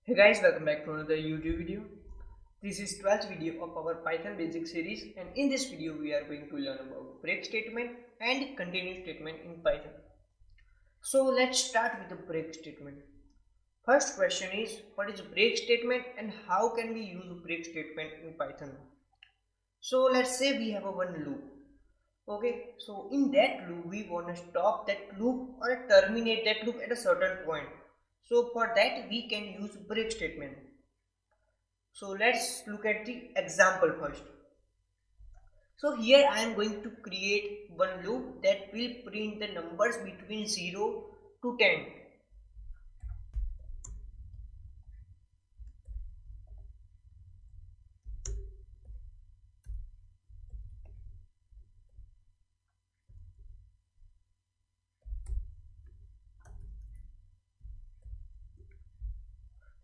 Hey guys, welcome back to another YouTube video. This is 12th video of our Python basic series, and in this video we are going to learn about break statement and continue statement in Python. So let's start with the break statement. First question is, what is break statement and how can we use break statement in Python? So let's say we have a one loop. Okay, so in that loop we want to stop that loop or terminate that loop at a certain point. So for that we can use break statement. So let's look at the example first. So here I am going to create one loop that will print the numbers between 0 to 10.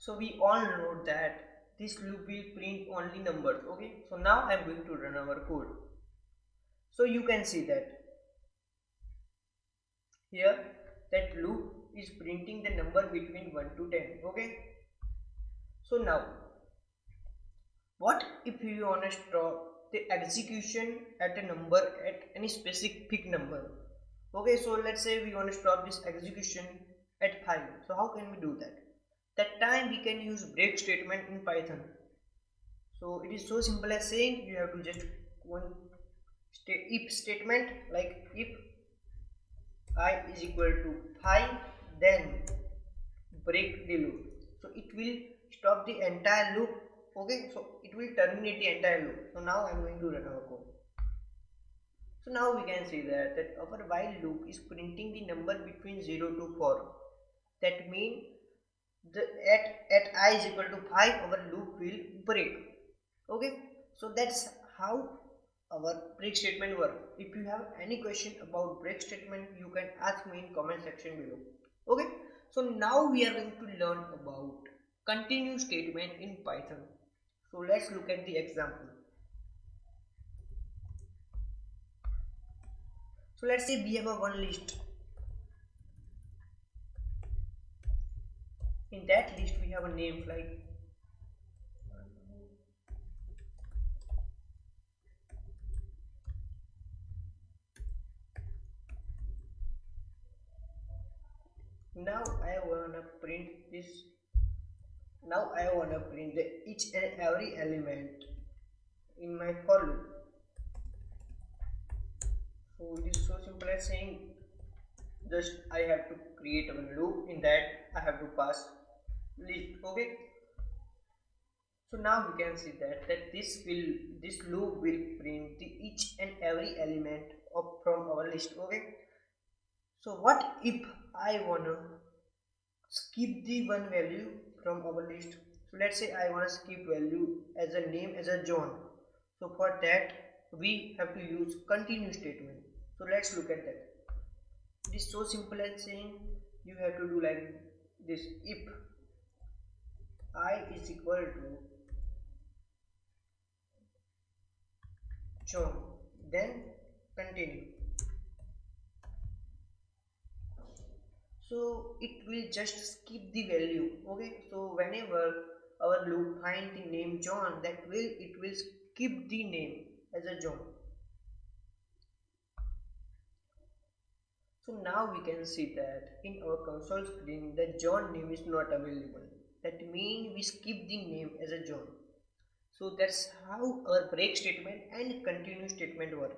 So we all know that this loop will print only numbers. Okay, so now I am going to run our code. So you can see that here that loop is printing the number between 1 to 10. Okay, so now what if you want to stop the execution at a number at any specific number? Okay, so let's say we want to stop this execution at 5. So how can we do that? That time we can use break statement in Python. So it is so simple as saying you have to just one if statement, like if I is equal to 5, then break the loop. So it will stop the entire loop. Okay, so it will terminate the entire loop. So now I am going to run our code. So now we can see that our while loop is printing the number between 0 to 4. That means at I is equal to 5, our loop will break. Okay, so that's how our break statement works. If you have any question about break statement, you can ask me in comment section below. Okay, so now we are going to learn about continue statement in Python. So let's look at the example. So let's say we have a one list. In that list we have a name like now I wanna print this. Now I wanna print each and every element in my for loop. So it is so simple as saying just I have to create a loop. In that I have to pass list. Okay, so now we can see that this loop will print each and every element from our list. Okay, so what if I wanna skip the one value from our list? So let's say I wanna skip value as a name as a John. So for that we have to use continue statement. So let's look at that. It is so simple as saying you have to do like this: if I is equal to John, then continue. So it will just skip the value. Okay, so whenever our loop find the name John, it will skip the name as a John. So now we can see that in our console screen the John name is not available. That means we skip the name as a John. So that's how our break statement and continue statement work.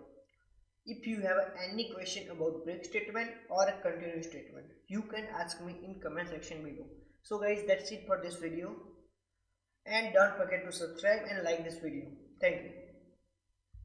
If you have any question about break statement or a continue statement, you can ask me in comment section below. So guys, that's it for this video, and don't forget to subscribe and like this video. Thank you.